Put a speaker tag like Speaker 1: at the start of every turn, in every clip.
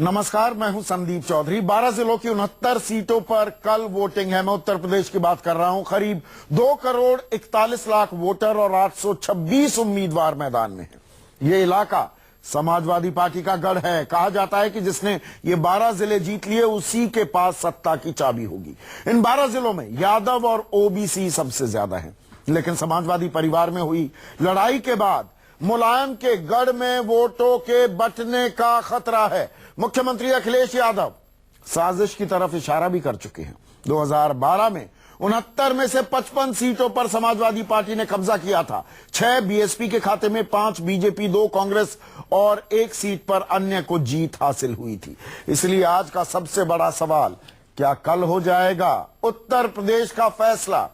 Speaker 1: नमस्कार, मैं हूं संदीप चौधरी। 12 जिलों की 69 सीटों पर कल वोटिंग है। मैं उत्तर प्रदेश की बात कर रहा हूं। करीब 2 करोड़ 41 लाख वोटर और 826 उम्मीदवार मैदान में हैं। ये इलाका समाजवादी पार्टी का गढ़ है। कहा जाता है कि जिसने ये 12 जिले जीत लिए उसी के पास सत्ता की चाबी होगी। इन 12 जिलों में यादव और ओबीसी सबसे ज्यादा हैं, लेकिन समाजवादी परिवार में हुई लड़ाई के बाद मुलायम के गढ़ में वोटों के बंटने का खतरा है। मुख्यमंत्री अखिलेश यादव साजिश की तरफ इशारा भी कर चुके हैं। 2012 में 69 में से 55 सीटों पर समाजवादी पार्टी ने कब्जा किया था। 6 बीएसपी के खाते में, 5 बीजेपी, 2 कांग्रेस और 1 सीट पर अन्य को जीत हासिल हुई थी। इसलिए आज का सबसे बड़ा सवाल, क्या कल हो जाएगा उत्तर प्रदेश का फैसला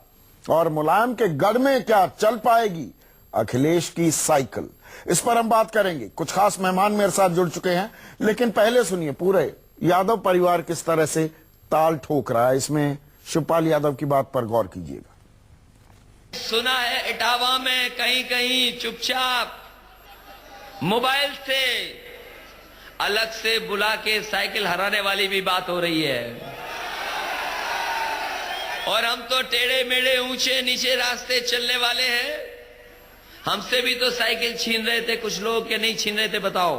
Speaker 1: और मुलायम के गढ़ में क्या चल पाएगी अखिलेश की साइकिल? इस पर हम बात करेंगे। कुछ खास मेहमान मेरे साथ जुड़ चुके हैं, लेकिन पहले सुनिए पूरे यादव परिवार किस तरह से ताल ठोक रहा है। इसमें शिवपाल यादव की बात पर गौर कीजिएगा।
Speaker 2: सुना है इटावा में कहीं कहीं चुपचाप मोबाइल से अलग से बुला के साइकिल हराने वाली भी बात हो रही है। और हम तो टेढ़े मेढ़े ऊंचे नीचे रास्ते चलने वाले हैं। हमसे भी तो साइकिल छीन रहे थे कुछ लोग, के नहीं छीन रहे थे बताओ?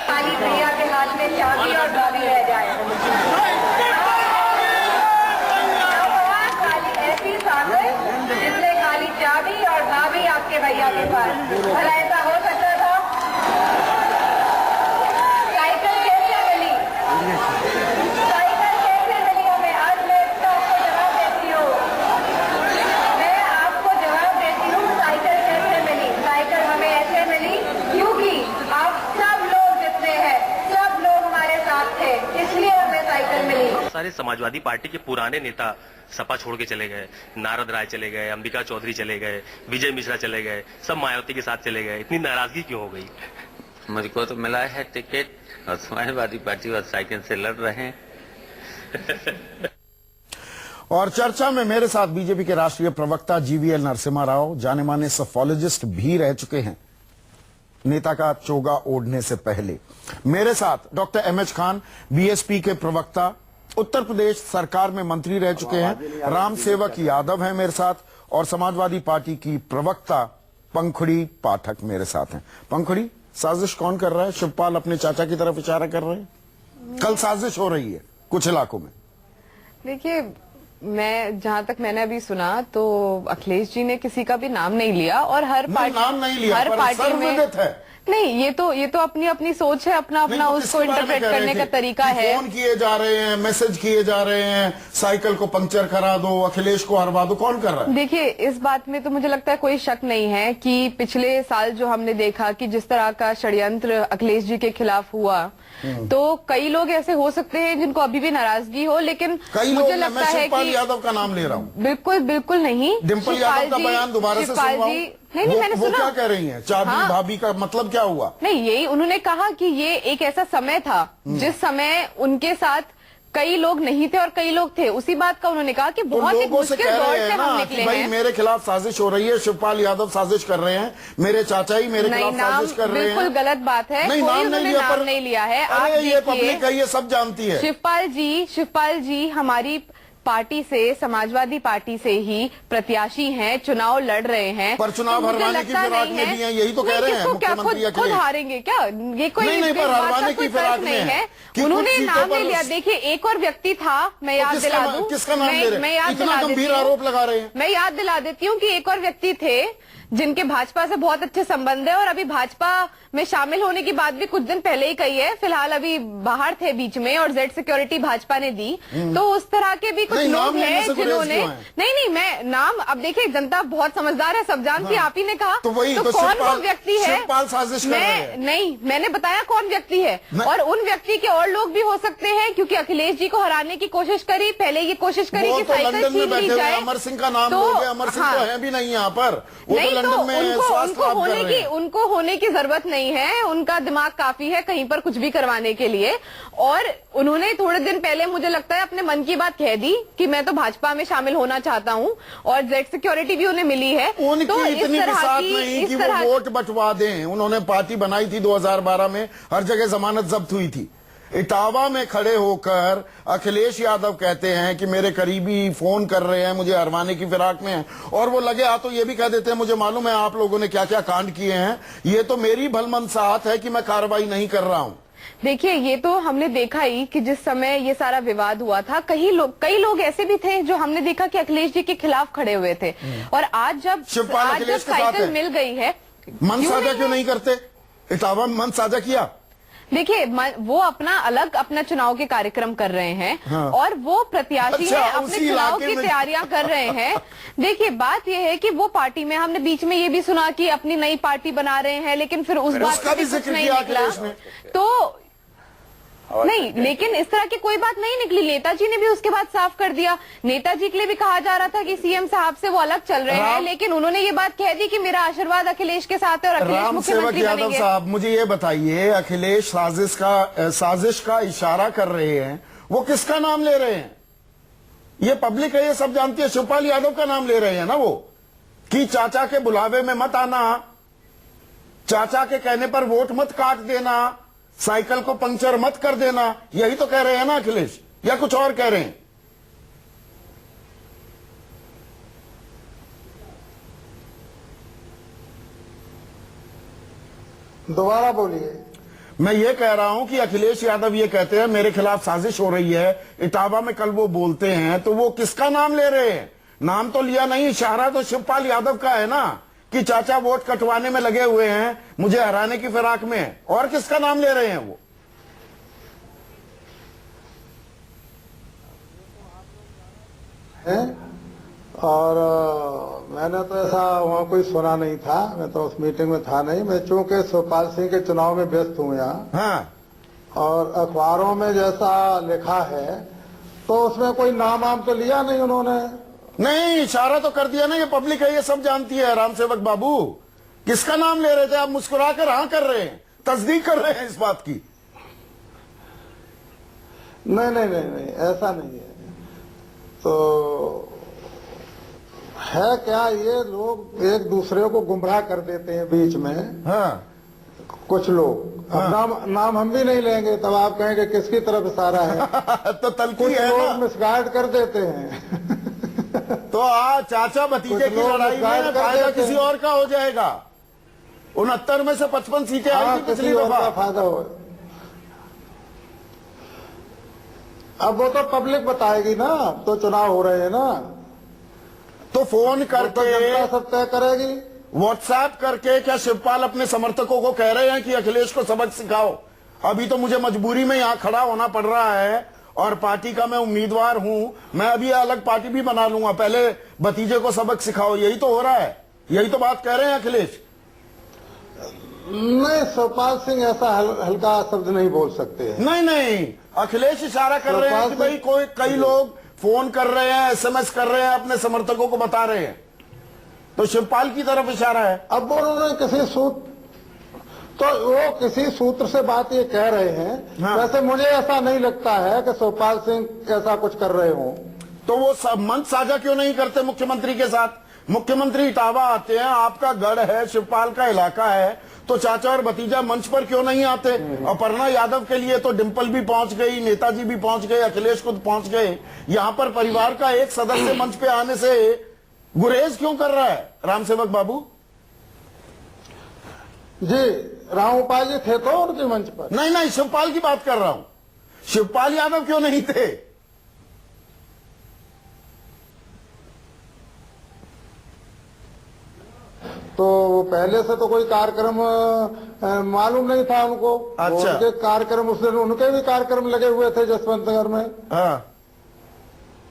Speaker 3: खाली भैया के हाथ में चाबी और गाड़ी रह जाए। खाली ऐसी सागर जिसमें खाली चाबी और भाभी आपके भैया के पास, भला ऐसा हो सकता था? साइकिल कैसे मिली? साइकिल कैसे मिली हमें? आज मैं इसका आपको जवाब देती हूँ। मैं आपको जवाब देती हूँ साइकिल कैसे मिली। साइकिल हमें ऐसे मिली क्योंकि आप सब लोग जितने हैं, सब लोग हमारे साथ थे, इसलिए हमें साइकिल मिली।
Speaker 4: सारे समाजवादी पार्टी के पुराने नेता सपा छोड़ के चले गए। नारद राय चले गए, अंबिका चौधरी चले गए, विजय मिश्रा चले गए, सब मायावती के साथ चले गए। इतनी नाराजगी क्यों हो गई?
Speaker 5: मुझको तो मिला है टिकट और समाजवादी पार्टी और साइकिल से लड़ रहे हैं।
Speaker 1: और चर्चा में मेरे साथ बीजेपी के राष्ट्रीय प्रवक्ता जीवीएल नरसिम्हा राव, जाने माने सफोलॉजिस्ट भी रह चुके हैं नेता का चोगा ओढ़ने से पहले। मेरे साथ डॉक्टर एमएच खान, बीएसपी के प्रवक्ता, उत्तर प्रदेश सरकार में मंत्री रह चुके हैं। राम सेवक यादव है मेरे साथ, और समाजवादी पार्टी की प्रवक्ता पंखुड़ी पाठक मेरे साथ हैं। पंखुड़ी, साजिश कौन कर रहा है? शिवपाल अपने चाचा की तरफ इशारा कर रहे हैं। कल साजिश हो रही है कुछ इलाकों में।
Speaker 6: देखिए, मैं जहां तक मैंने अभी सुना तो अखिलेश जी ने किसी का भी नाम नहीं लिया, और हर पार्टी
Speaker 1: नाम नहीं लिया,
Speaker 6: हर पार्टी में
Speaker 1: है।
Speaker 6: नहीं, ये तो अपनी अपनी सोच है, अपना अपना
Speaker 1: तो
Speaker 6: उसको इंटरप्रेट करने का तरीका है।
Speaker 1: फोन किए जा रहे हैं, मैसेज किए जा रहे हैं, साइकिल को पंक्चर करा दो, अखिलेश को हरवा दो, कौन कर रहा है?
Speaker 6: देखिए, इस बात में तो मुझे लगता है कोई शक नहीं है कि पिछले साल जो हमने देखा कि जिस तरह का षड्यंत्र अखिलेश जी के खिलाफ हुआ, तो कई लोग ऐसे हो सकते हैं जिनको अभी भी नाराजगी हो, लेकिन मुझे लगता है कि
Speaker 1: यादव का नाम ले रहा हूँ।
Speaker 6: बिल्कुल नहीं।
Speaker 1: डिम्पल यादव का बयान दोबारा से सुनवाऊं?
Speaker 6: नहीं, मैंने सुना।
Speaker 1: वो क्या कह रही हैं? चाबी भाभी का मतलब क्या हुआ?
Speaker 6: नहीं, यही उन्होंने कहा कि ये एक ऐसा समय था जिस समय उनके साथ कई लोग नहीं थे और कई लोग थे। उसी बात का उन्होंने कहा कि बहुत ही मुश्किल दौर से हम निकले
Speaker 1: भाई,
Speaker 6: हैं।
Speaker 1: मेरे खिलाफ साजिश हो रही है, शिवपाल यादव साजिश कर रहे हैं, मेरे चाचा ही मेरे खिलाफ साजिश कर रहे हैं।
Speaker 6: बिल्कुल गलत बात है।
Speaker 1: नहीं,
Speaker 6: कोई
Speaker 1: नाम
Speaker 6: नहीं लिया है। आप
Speaker 1: ये पब्लिक है, ये सब जानती है।
Speaker 6: शिवपाल जी हमारी पार्टी से, समाजवादी पार्टी से ही प्रत्याशी हैं, चुनाव लड़ रहे हैं।
Speaker 1: पर चुनाव हरवाने की फिराक में भी हैं, यही तो कह रहे हैं मुख्यमंत्री।
Speaker 6: खुद हारेंगे क्या? ये कोई
Speaker 1: नहीं, पर हरवाने की फिराक
Speaker 6: नहीं है।
Speaker 1: कि
Speaker 6: उन्होंने नाम नहीं लिया। देखिए, एक और व्यक्ति था, मैं याद दिला दूं।
Speaker 1: किसका नाम ले रहे हैं? इतना गंभीर आरोप लगा रहे हैं।
Speaker 6: मैं याद दिला देती हूँ कि एक और व्यक्ति थे जिनके भाजपा से बहुत अच्छे संबंध है और अभी भाजपा में शामिल होने की बात भी कुछ दिन पहले ही कही है। फिलहाल अभी बाहर थे बीच में, और जेड सिक्योरिटी भाजपा ने दी। तो उस तरह के भी कुछ लोग हैं जिन्होंने नहीं, मैं नाम, अब देखिए जनता बहुत समझदार है, सब जानती है। आप ही ने कहा
Speaker 1: तो
Speaker 6: कौन वो व्यक्ति है?
Speaker 1: नहीं,
Speaker 6: मैंने बताया कौन व्यक्ति है, और उन व्यक्ति के और लोग भी हो सकते हैं, क्योंकि अखिलेश जी को हराने की कोशिश करी, पहले ये कोशिश करी कि साइकिल छीन ली जाए।
Speaker 1: अमर सिंह का नाम लोगे, अमर सिंह तो है भी नहीं यहाँ पर। लंदन में स्वास्थ्य लाभ कर रहे हैं।
Speaker 6: उनको होने की जरूरत नहीं है, उनका दिमाग काफी है कहीं पर कुछ भी करवाने के लिए। और उन्होंने थोड़े दिन पहले मुझे लगता है अपने मन की बात कह दी कि मैं तो भाजपा में शामिल होना चाहता हूं, और जेड सिक्योरिटी भी उन्हें मिली है।
Speaker 1: उनकी
Speaker 6: तो
Speaker 1: इतनी बिसात नहीं कि वो वोट बंटवा दें। उन्होंने पार्टी बनाई थी 2012 में, हर जगह जमानत जब्त हुई थी। इटावा में खड़े होकर अखिलेश यादव कहते हैं कि मेरे करीबी फोन कर रहे हैं, मुझे हरवाने की फिराक में है, और वो लगे हाथों ये भी कह देते हैं मुझे मालूम है आप लोगों ने क्या क्या कांड किए हैं, ये तो मेरी भलमनसाहत है कि मैं कार्रवाई नहीं कर रहा हूं।
Speaker 6: देखिए, ये तो हमने देखा ही कि जिस समय ये सारा विवाद हुआ था, कई लोग ऐसे भी थे जो हमने देखा कि अखिलेश जी के खिलाफ खड़े हुए थे। और आज जब साइकिल मिल गई है,
Speaker 1: मन साझा क्यों नहीं करते? इटावा में मन साझा किया।
Speaker 6: देखिए, वो अपना चुनाव के कार्यक्रम कर रहे हैं।
Speaker 1: हाँ।
Speaker 6: और वो प्रत्याशी
Speaker 1: अच्छा,
Speaker 6: है, अपने चुनाव की तैयारियां कर रहे हैं। देखिए, बात ये है कि वो पार्टी में हमने बीच में ये भी सुना कि अपनी नई पार्टी बना रहे हैं, लेकिन फिर उस बात
Speaker 1: का भी जिक्र
Speaker 6: नहीं
Speaker 1: किया
Speaker 6: निकला।
Speaker 1: अखिलेश ने।
Speaker 6: तो नहीं, लेकिन इस तरह की कोई बात नहीं निकली। नेताजी ने भी उसके बाद साफ कर दिया। नेताजी के लिए भी कहा जा रहा था कि सीएम साहब से वो अलग चल रहे हैं, लेकिन उन्होंने ये बात कह दी कि मेरा आशीर्वाद अखिलेश के साथ है और अखिलेश मुख्यमंत्री
Speaker 1: यादव
Speaker 6: बनेंगे।
Speaker 1: साहब, मुझे ये बताइए, अखिलेश साजिश का इशारा कर रहे हैं, वो किसका नाम ले रहे हैं? ये पब्लिक है, ये सब जानती है। शिवपाल यादव का नाम ले रहे हैं ना वो, कि चाचा के बुलावे में मत आना, चाचा के कहने पर वोट मत काट देना, साइकिल को पंक्चर मत कर देना। यही तो कह रहे हैं ना अखिलेश, या कुछ और कह रहे हैं?
Speaker 7: दोबारा बोलिए।
Speaker 1: मैं ये कह रहा हूं कि अखिलेश यादव ये कहते हैं मेरे खिलाफ साजिश हो रही है। इटावा में कल वो बोलते हैं, तो वो किसका नाम ले रहे हैं? नाम तो लिया नहीं, इशारा तो शिवपाल यादव का है ना, कि चाचा वोट कटवाने में लगे हुए हैं, मुझे हराने की फिराक में। और किसका नाम ले रहे हैं वो?
Speaker 7: है? और मैंने तो ऐसा वहाँ कोई सुना नहीं था, मैं तो उस मीटिंग में था नहीं। मैं चूंकि शिवपाल सिंह के चुनाव में व्यस्त हूँ यहाँ,
Speaker 1: हाँ,
Speaker 7: और अखबारों में जैसा लिखा है तो उसमें कोई नाम तो लिया नहीं उन्होंने।
Speaker 1: नहीं, इशारा तो कर दिया ना, ये पब्लिक है, ये सब जानती है। राम सेवक बाबू, किसका नाम ले रहे थे आप? मुस्कुरा कर हाँ कर रहे हैं, तस्दीक कर रहे हैं इस बात की।
Speaker 7: नहीं नहीं नहीं नहीं, ऐसा नहीं है। तो है क्या, ये लोग एक दूसरे को गुमराह कर देते हैं बीच में।
Speaker 1: हाँ,
Speaker 7: कुछ लोग, अब नाम हम भी नहीं लेंगे, तब आप कहेंगे किसकी तरफ इशारा है।
Speaker 1: तो तलकी
Speaker 7: कुछ
Speaker 1: है
Speaker 7: लोग
Speaker 1: ना,
Speaker 7: मिसगाइड कर देते हैं।
Speaker 1: तो चाचा भतीजे की लड़ाई में फायदा किसी और का हो जाएगा। 69 में से 55 सीटें आई थी पिछली दफा।
Speaker 7: फायदा हो, अब वो तो पब्लिक बताएगी ना, तो चुनाव हो रहे हैं ना,
Speaker 1: तो फोन
Speaker 7: तो जनता
Speaker 1: करके,
Speaker 7: सब तय करेगी।
Speaker 1: व्हाट्सएप करके क्या शिवपाल अपने समर्थकों को कह रहे हैं कि अखिलेश को सबक सिखाओ? अभी तो मुझे मजबूरी में यहाँ खड़ा होना पड़ रहा है, और पार्टी का मैं उम्मीदवार हूं, मैं अभी अलग पार्टी भी बना लूंगा, पहले भतीजे को सबक सिखाओ। यही तो हो रहा है, यही तो बात कह रहे हैं अखिलेश।
Speaker 7: नहीं, शिवपाल सिंह ऐसा हल्का शब्द नहीं बोल सकते हैं।
Speaker 1: नहीं नहीं, अखिलेश इशारा कर रहे हैं कि भाई कई लोग फोन कर रहे हैं, एसएमएस कर रहे हैं, अपने समर्थकों को बता रहे हैं, तो शिवपाल की तरफ इशारा है।
Speaker 7: अब उन्होंने वो किसी सूत्र से बात ये कह रहे हैं।
Speaker 1: हाँ।
Speaker 7: वैसे मुझे ऐसा नहीं लगता है कि शिवपाल सिंह ऐसा कुछ कर रहे हों।
Speaker 1: तो वो मंच साझा क्यों नहीं करते मुख्यमंत्री के साथ? मुख्यमंत्री इटावा आते हैं, आपका गढ़ है, शिवपाल का इलाका है, तो चाचा और भतीजा मंच पर क्यों नहीं आते? अपर्णा यादव के लिए तो डिंपल भी पहुंच गई, नेताजी भी पहुंच गए, अखिलेश खुद पहुंच गए। यहां पर परिवार का एक सदस्य मंच पे आने से गुरेज क्यों कर रहा है राम सेवक बाबू?
Speaker 7: जी, रामपाल जी थे तो उनके मंच पर।
Speaker 1: नहीं नहीं, शिवपाल की बात कर रहा हूं। शिवपाल यादव क्यों नहीं थे?
Speaker 7: तो पहले से तो कोई कार्यक्रम मालूम नहीं था उनको।
Speaker 1: अच्छा।
Speaker 7: उनके कार्यक्रम, उस दिन उनके भी कार्यक्रम लगे हुए थे जसवंत नगर में।
Speaker 1: हाँ,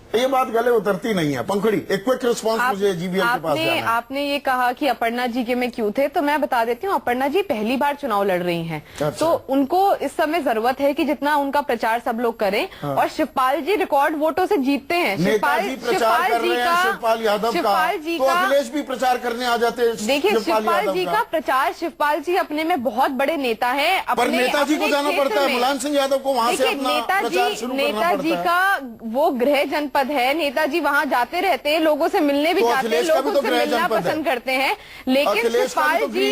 Speaker 1: ये बात गले उतरती नहीं है। पंखुड़ी, एक क्विक रिस्पॉन्स मुझे जीवीएल के पास जाना है।
Speaker 6: आपने ये कहा कि अपर्णा जी के में क्यों थे, तो मैं बता देती हूँ, अपर्णा जी पहली बार चुनाव लड़ रही हैं।
Speaker 1: अच्छा।
Speaker 6: तो उनको इस समय जरूरत है कि जितना उनका प्रचार सब लोग करें।
Speaker 1: हाँ।
Speaker 6: और शिवपाल जी रिकॉर्ड वोटों से जीतते हैं।
Speaker 1: नेताजी प्रचार कर रहे हैं शिवपाल यादव का, तो अखिलेश भी प्रचार करने आ जाते हैं।
Speaker 6: देखिए, शिवपाल जी का प्रचार, शिवपाल जी अपने में बहुत बड़े नेता है।
Speaker 1: पर नेताजी को जाना पड़ता है, मुलायम सिंह यादव को वहां से अपना प्रचार शुरू करना पड़ता है।
Speaker 6: नेताजी का वो गृह जनपद है, नेताजी वहां जाते रहते हैं, लोगों से मिलने भी जाते हैं, लोग उनसे मिलना पसंद करते हैं। लेकिन शिवपाल जी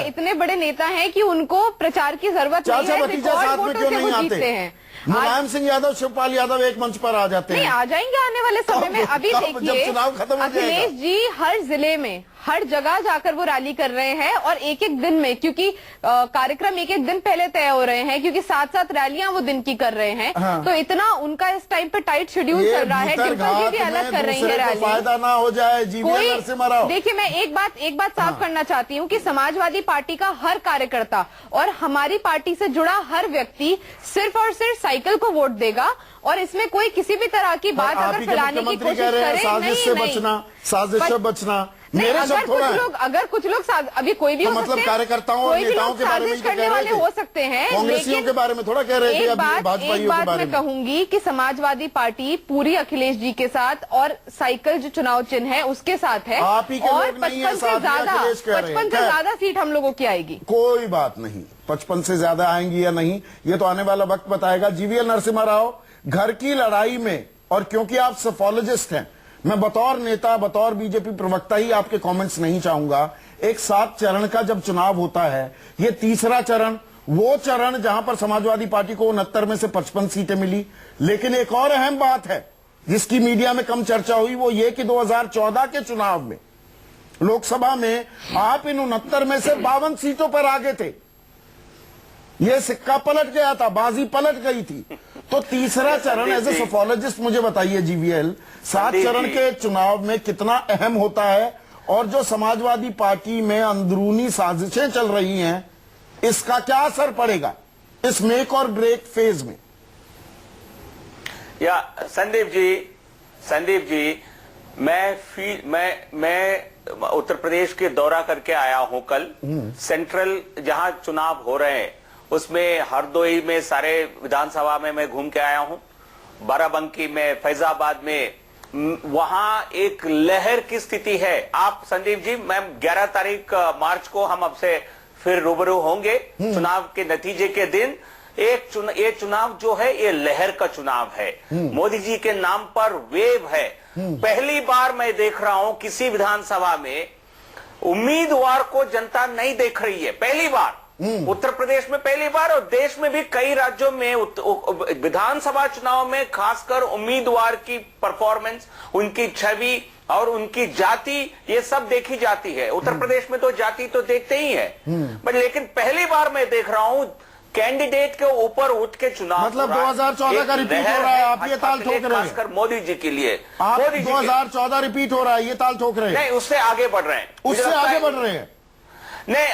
Speaker 6: इतने बड़े नेता हैं कि उनको प्रचार की जरूरत नहीं है, रिकॉर्ड वोटों से वो जीतते हैं।
Speaker 1: मुलायम सिंह यादव, शिवपाल यादव एक मंच पर आ जाते हैं।
Speaker 6: नहीं, आ जाएंगे आने वाले समय में। अभी देखिए,
Speaker 1: चुनाव खत्म हो जाएगा,
Speaker 6: अखिलेश जी हर जिले में, हर जगह जाकर वो रैली कर रहे हैं, और एक एक दिन में, क्योंकि कार्यक्रम एक एक दिन पहले तय हो रहे हैं, क्योंकि 7-7 रैलियां वो दिन की कर रहे हैं।
Speaker 1: हाँ।
Speaker 6: तो इतना उनका इस टाइम पे टाइट शेड्यूल चल रहा है। डिम्पल जी भी अलग कर रही है रैली,
Speaker 1: फायदा ना हो जाए जीवीएल नरसिम्हा राव।
Speaker 6: देखिए, मैं एक बात साफ करना चाहती हूँ कि समाजवादी पार्टी का हर कार्यकर्ता और हमारी पार्टी से जुड़ा हर व्यक्ति सिर्फ और सिर्फ साइकिल को वोट देगा, और इसमें कोई किसी भी तरह की बात अगर फैलाने की कोशिश करे,
Speaker 1: साजिश से बचना, साजिश से बचना। मेरे सब थोड़ा
Speaker 6: अगर कुछ लोग अभी कोई भी
Speaker 1: तो
Speaker 6: हो
Speaker 1: मतलब
Speaker 6: सकते हैं,
Speaker 1: कार्यकर्ताओं और नेताओं के बारे में
Speaker 6: करने वाले हो सकते हैं,
Speaker 1: कांग्रेसियों के बारे में थोड़ा कह रहे थे।
Speaker 6: एक बात मैं कहूंगी कि समाजवादी पार्टी पूरी अखिलेश जी के साथ और साइकिल जो चुनाव चिन्ह है उसके साथ है,
Speaker 1: आप ही के
Speaker 6: और
Speaker 1: लोग नहीं है,
Speaker 6: 55 से ज्यादा सीट हम लोगों की आएगी।
Speaker 1: कोई बात नहीं, 55 से ज्यादा आएंगी या नहीं ये तो आने वाला वक्त बताएगा। जीवीएल नरसिम्हा राव, घर की लड़ाई में, और क्योंकि आप सफोलॉजिस्ट हैं, मैं बतौर नेता, बतौर बीजेपी प्रवक्ता ही आपके कमेंट्स नहीं चाहूंगा। एक 7 चरण का जब चुनाव होता है, ये तीसरा चरण, वो चरण जहां पर समाजवादी पार्टी को 69 में से 55 सीटें मिली। लेकिन एक और अहम बात है जिसकी मीडिया में कम चर्चा हुई, वो ये कि 2014 के चुनाव में लोकसभा में आप इन 69 में से 52 सीटों पर आगे थे। ये सिक्का पलट गया था, बाजी पलट गई थी। तो तीसरा चरण, एज ए सोफोलॉजिस्ट मुझे बताइए जीवीएल, 7 चरण के चुनाव में कितना अहम होता है, और जो समाजवादी पार्टी में अंदरूनी साजिशें चल रही हैं, इसका क्या असर पड़ेगा इस मेक और ब्रेक फेज में?
Speaker 5: या संदीप जी, मैं उत्तर प्रदेश के दौरा करके आया हूं कल। सेंट्रल जहां चुनाव हो रहे हैं उसमें हरदोई में सारे विधानसभा में मैं घूम के आया हूं, बाराबंकी में, फैजाबाद में, वहां एक लहर की स्थिति है। आप संदीप जी, मैं 11 तारीख मार्च को हम आपसे फिर रूबरू होंगे चुनाव के नतीजे के दिन। ये चुनाव जो है ये लहर का चुनाव है, मोदी जी के नाम पर वेव है। पहली बार मैं देख रहा हूं किसी विधानसभा में उम्मीदवार को जनता नहीं देख रही है, पहली बार। उत्तर प्रदेश में पहली बार, और देश में भी कई राज्यों में विधानसभा चुनाव में खासकर उम्मीदवार की परफॉर्मेंस, उनकी छवि और उनकी जाति, ये सब देखी जाती है। उत्तर प्रदेश में तो जाति तो देखते ही है, बट लेकिन पहली बार मैं देख रहा हूं कैंडिडेट के ऊपर उठ के चुनाव,
Speaker 1: मतलब 2014 का रिपीट हो रहा है, आप ये ताल ठोक रहे हैं।
Speaker 5: खासकर मोदी जी के लिए,
Speaker 1: आप 2014 रिपीट हो रहा है, ये ताल ठोक रहे हैं।
Speaker 5: नहीं, उससे आगे बढ़ रहे हैं,
Speaker 1: उससे आगे बढ़ रहे हैं।
Speaker 5: नहीं,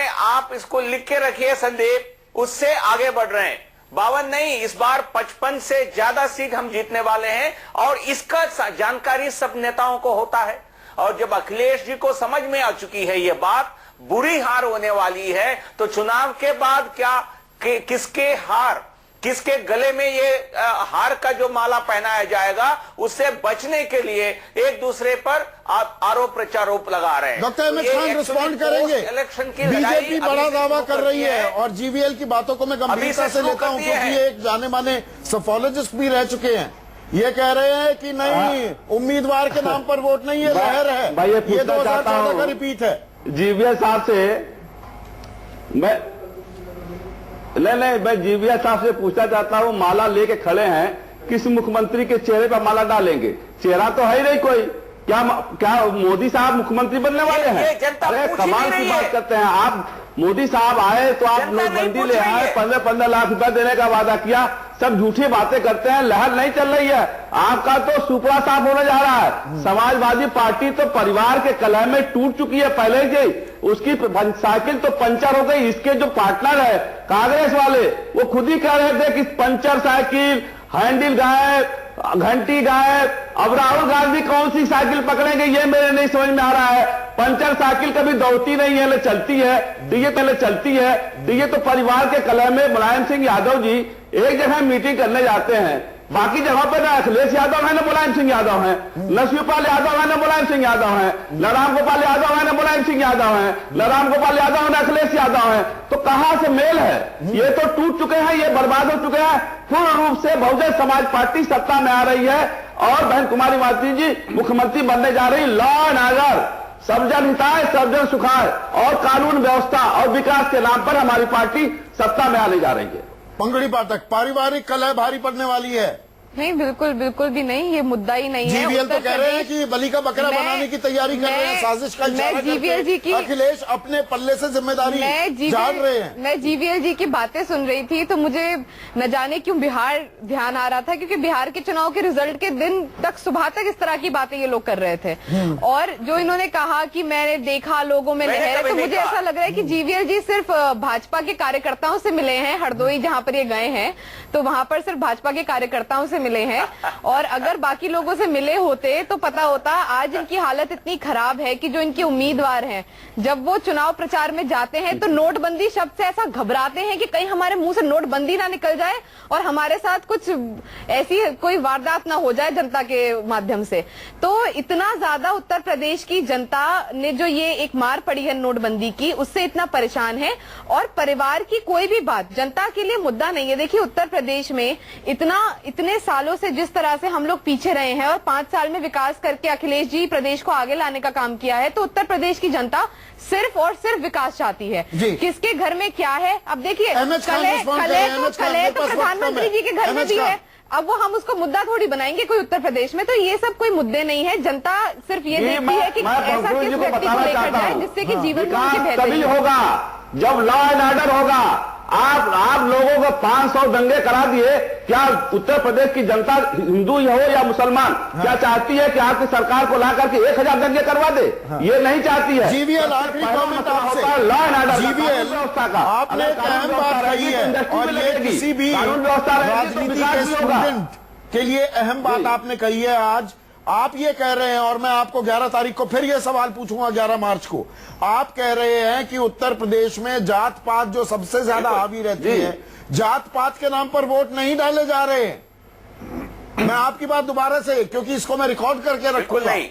Speaker 5: आप इसको लिख के रखिए संदीप, उससे आगे बढ़ रहे हैं। 52 नहीं, इस बार 55 से ज्यादा सीट हम जीतने वाले हैं, और इसका जानकारी सब नेताओं को होता है। और जब अखिलेश जी को समझ में आ चुकी है ये बात, बुरी हार होने वाली है, तो चुनाव के बाद क्या किसके गले में ये हार का जो माला पहनाया जाएगा, उससे बचने के लिए एक दूसरे पर आरोप प्रत्यारोप लगा रहे हैं।
Speaker 1: डॉक्टर अहमद खान रिस्पॉन्ड करेंगे।
Speaker 5: इलेक्शन की
Speaker 1: बीजेपी बड़ा दावा कर रही है, और जीवीएल की बातों को मैं गंभीरता से लेता हूं, क्योंकि ये एक जाने माने सोफोलॉजिस्ट भी रह चुके हैं। ये कह रहे हैं कि नहीं, उम्मीदवार के नाम पर वोट नहीं, ये लहर है, ये 2014 का रिपीट है।
Speaker 8: जीवीएल साहब से मैं जीवीएल साहब से पूछना चाहता हूं, माला लेके खड़े हैं, किस मुख्यमंत्री के चेहरे पर माला डालेंगे? चेहरा तो है ही नहीं कोई। क्या मोदी साहब मुख्यमंत्री बनने वाले हैं? अरे कमाल की बात करते हैं आप। मोदी साहब आए तो आप नोटबंदी ले आए, 15-15 लाख रुपए देने का वादा किया, सब झूठी बातें करते हैं। लहर नहीं चल रही है, आपका तो सुपड़ा साफ होने जा रहा है। समाजवादी पार्टी तो परिवार के कलह में टूट चुकी है पहले ही, उसकी साइकिल तो पंचर हो गई। इसके जो पार्टनर है कांग्रेस वाले, वो खुद ही कह रहे थे कि पंचर साइकिल, हैंडल गायब, घंटी गायब। अब राहुल गांधी कौन सी साइकिल पकड़ेंगे ये मेरे नहीं समझ में आ रहा है। पंचर साइकिल कभी दौड़ती नहीं है, चलती है, ये पहले चलती है। ये तो परिवार के कलह में मुलायम सिंह यादव जी एक जगह मीटिंग करने जाते हैं, बाकी जगह पर ना अखिलेश यादव है, ना मुलायम सिंह यादव है, न शिवपाल यादव है, ना मुलायम सिंह यादव है, न राम गोपाल यादव है, ना मुलायम सिंह यादव है, न राम गोपाल यादव है, ना अखिलेश यादव है। तो कहां से मेल है? ये तो टूट चुके हैं, ये बर्बाद हो चुके हैं। पूर्ण रूप से बहुजन समाज पार्टी सत्ता में आ रही है और बहन कुमारी माती जी मुख्यमंत्री बनने जा रही। लॉ एंड ऑर्डर, सबजन हिताय सबजन सुखाय और कानून व्यवस्था और विकास के नाम पर हमारी पार्टी सत्ता में आने जा रही है।
Speaker 1: पंखुड़ी पाठक, पारिवारिक कलह भारी पड़ने वाली है।
Speaker 6: नहीं, बिल्कुल बिल्कुल भी नहीं, ये मुद्दा ही नहीं है।
Speaker 1: जीवीएल तो कह रहे हैं कि बलि का बकरा बनाने की तैयारी कर रहे हैं, साजिश का इशारा
Speaker 6: जीवीएल जी की,
Speaker 1: अखिलेश अपने पल्ले से जिम्मेदारी झाड़ रहे हैं।
Speaker 6: मैं जीवीएल जी की बातें सुन रही थी तो मुझे न जाने क्यों बिहार ध्यान आ रहा था, क्योंकि बिहार के चुनाव के रिजल्ट के दिन तक सुबह तक इस तरह की बातें ये लोग कर रहे थे। और जो इन्होंने कहा कि मैंने देखा लोगों में लहर, तो मुझे ऐसा लग रहा है कि जीवीएल जी सिर्फ भाजपा के कार्यकर्ताओं से मिले हैं। हरदोई जहां पर ये गए हैं तो वहां पर सिर्फ भाजपा के कार्यकर्ताओं से मिले हैं, और अगर बाकी लोगों से मिले होते तो पता होता। आज इनकी हालत इतनी खराब है कि जो इनके उम्मीदवार हैं, जब वो चुनाव प्रचार में जाते हैं तो नोटबंदी शब्द से ऐसा घबराते हैं कि कहीं हमारे मुंह से नोटबंदी ना निकल जाए और हमारे साथ कुछ ऐसी कोई वारदात ना हो जाए जनता के माध्यम से। तो इतना ज्यादा उत्तर प्रदेश की जनता ने जो ये एक मार पड़ी है नोटबंदी की, उससे इतना परेशान है। और परिवार की कोई भी बात जनता के लिए मुद्दा नहीं है। देखिए, उत्तर प्रदेश में इतने सालों से जिस तरह से हम लोग पीछे रहे हैं और 5 साल में विकास करके अखिलेश जी प्रदेश को आगे लाने का काम किया है, तो उत्तर प्रदेश की जनता सिर्फ और सिर्फ विकास चाहती है। किसके घर में क्या है, अब देखिए, कलह तो प्रधानमंत्री जी के घर में भी है। अब वो हम उसको मुद्दा थोड़ी बनाएंगे कोई उत्तर प्रदेश में। तो ये सब कोई मुद्दे नहीं है। जनता सिर्फ ये देखती है कि ऐसा किस व्यक्ति को लेकर जाए जिससे कि जीवन में उनकी बेहतरी
Speaker 8: होगा। जब लॉ एंड ऑर्डर होगा, आप लोगों को 500 दंगे करा दिए। क्या उत्तर प्रदेश की जनता, हिंदू हो या मुसलमान, क्या चाहती है कि आपकी सरकार को ला करके 1000 दंगे करवा दे? ये नहीं चाहती है।
Speaker 1: जीवीएल, आखिरी कमेंट आपसे।
Speaker 8: लॉ एंड ऑर्डर,
Speaker 1: जीवीएल, आपने एक अहम बात कही है और ये किसी भी राजनीति के स्टूडेंट के लिए अहम बात आपने कही है। आज आप ये कह रहे हैं, और मैं आपको 11 तारीख को फिर ये सवाल पूछूंगा, 11 मार्च को, आप कह रहे हैं कि उत्तर प्रदेश में जात पात जो सबसे ज्यादा हावी रहती है, जात पात के नाम पर वोट नहीं डाले जा रहे हैं। मैं आपकी बात दोबारा से, क्योंकि इसको मैं रिकॉर्ड करके रखूंगा।
Speaker 5: नहीं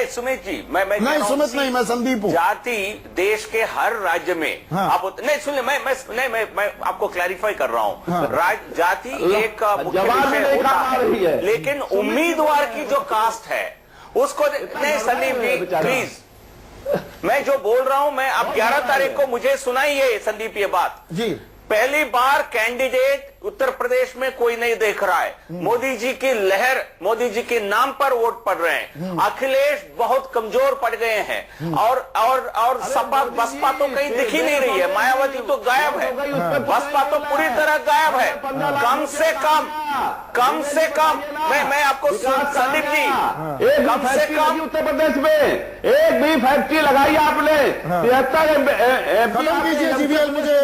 Speaker 5: सुमित जी, मैं
Speaker 1: सुमित नहीं, मैं संदीप हूँ।
Speaker 5: जाति देश के हर राज्य में आप नहीं सुन ले, मैं आपको क्लैरिफाई कर रहा हूँ। जाति एक मुख्य विषय होता है, लेकिन उम्मीदवार की जो कास्ट है उसको नहीं। संदीप जी प्लीज, मैं जो बोल रहा हूं, मैं अब 11 तारीख को मुझे सुनाइए संदीप ये बात जी। पहली बार कैंडिडेट उत्तर प्रदेश में कोई नहीं देख रहा है। मोदी जी की लहर, मोदी जी के नाम पर वोट पड़ रहे हैं। अखिलेश बहुत कमजोर पड़ गए हैं और सपा बसपा तो कहीं दिख ही नहीं रही है। मायावती तो गायब है, बसपा तो पूरी तरह गायब है। कम से कम मैं आपको संदीप जी, कम से कम
Speaker 8: उत्तर प्रदेश में एक भी फैक्ट्री लगाई आपने। 73
Speaker 1: मुझे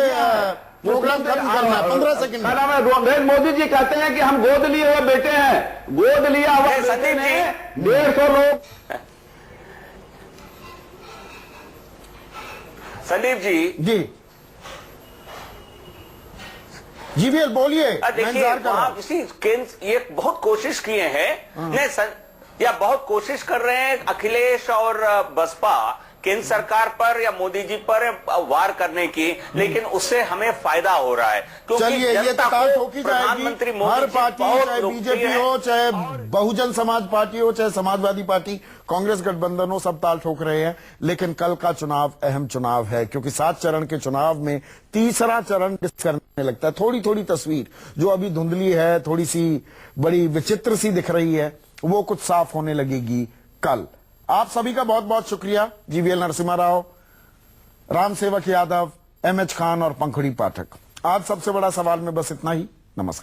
Speaker 1: प्रोग्राम खत्म करना है, 15 सेकंड।
Speaker 8: मोदी जी कहते हैं कि हम गोद लिए हुए बेटे हैं, गोद लिया हुआ
Speaker 5: संदीप जी
Speaker 8: 150 लोग।
Speaker 5: संदीप जी
Speaker 1: जीवीएल बोलिए।
Speaker 5: देखिए, ये बहुत कोशिश किए हैं, या बहुत कोशिश कर रहे हैं अखिलेश और बसपा केंद्र सरकार पर या मोदी जी पर वार करने की, लेकिन उससे हमें फायदा हो रहा है।
Speaker 1: चलिए, ये तकाल ठोकी जाएगी। हर पार्टी, चाहे बीजेपी हो, चाहे बहुजन समाज पार्टी हो, चाहे समाजवादी पार्टी, कांग्रेस गठबंधन हो, सब ताल ठोक रहे हैं। लेकिन कल का चुनाव अहम चुनाव है, क्योंकि 7 चरण के चुनाव में तीसरा चरण करने लगता है। थोड़ी थोड़ी तस्वीर जो अभी धुंधली है, थोड़ी सी बड़ी विचित्र सी दिख रही है, वो कुछ साफ होने लगेगी कल। आप सभी का बहुत बहुत शुक्रिया। जीवीएल नरसिम्हा राव, राम सेवक यादव, एमएच खान और पंखुड़ी पाठक। आज सबसे बड़ा सवाल में बस इतना ही। नमस्कार।